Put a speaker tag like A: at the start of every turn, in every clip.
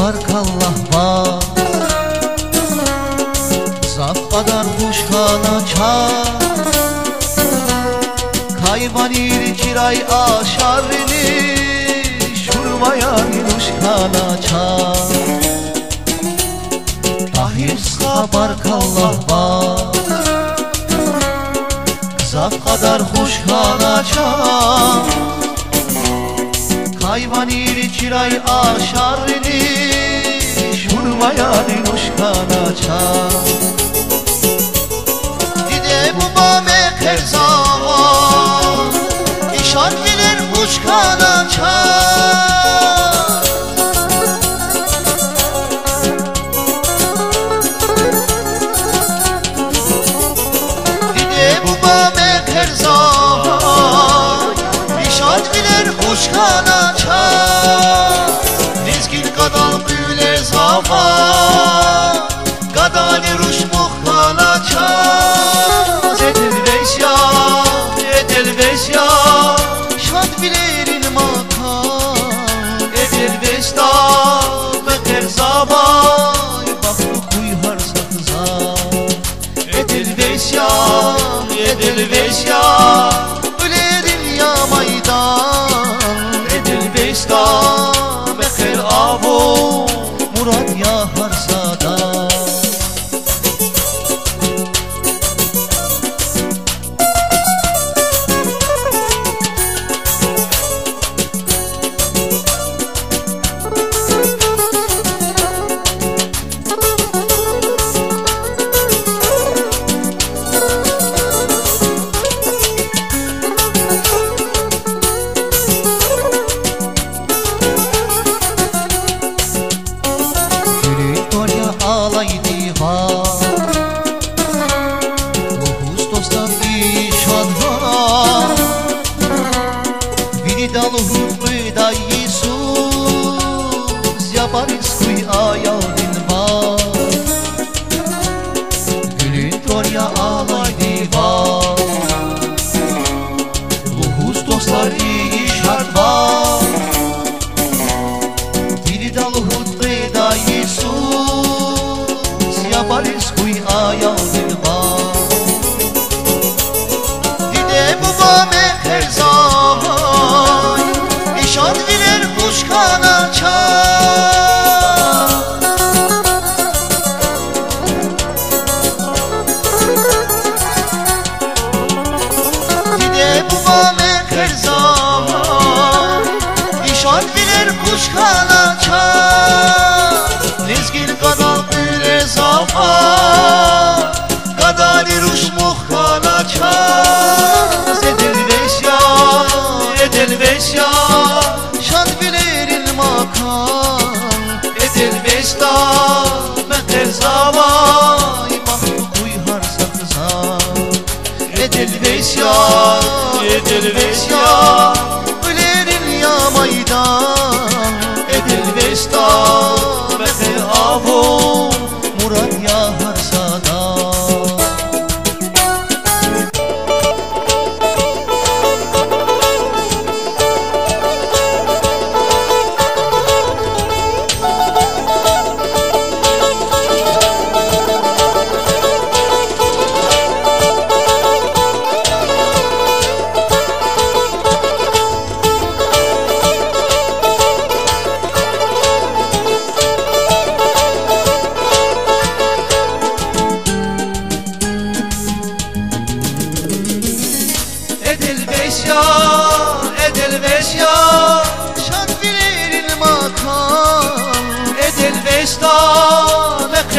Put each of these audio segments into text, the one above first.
A: Barkallah var Zaf kadar kuşkan açar Kayvanir kiray aşarını Şurmayan kuşkan açar Tahirsa barkallah var Zaf kadar kuşkan açar Kayvanir kiray aşarını Şurmayan kuşkan açar Dide bu mame kerzavan İşan gelir kuşkan açar Dide bu mame kerzavan İşan gelir kuşkan açar Rizgil kadal büyüler zafa Kadali ruş muhkan açar Edelveş ya Şad bilerin makam Edelveş da Meker zabay Baklı kuyhar sakıza Edelveş ya Ölerin ya maydan Edelveş da Meker avo Murad ya harsada Dalhutluda Iisus Yapariscui ayaldin var Gülün torya alay divar Luhus dostlar işart var Biri dalhutluda Iisus Yapariscui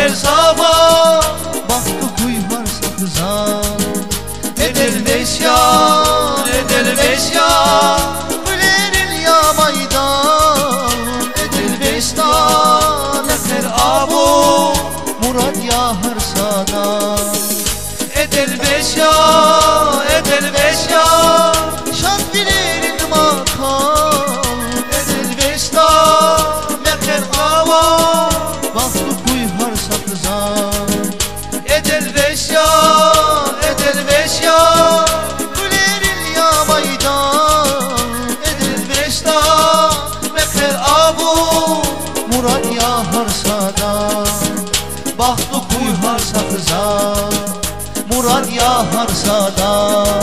A: her sabah baktı kuyular sakızan. Edelveşyan, Edelveşyan, gülerin ya maydan. Edelveştan, efer abu, murad ya harsadan. Edelveşyan, Edelveşyan, şan dilerin makam. Edelveştan, efer abu, baktı kuyular sakızan. Edelveşyan, Edelveşyan, gülerin ya maydan. Edelveştan, meher abu, murad ya harsadan. Baktı kuyular sakızan, murad ya harsadan.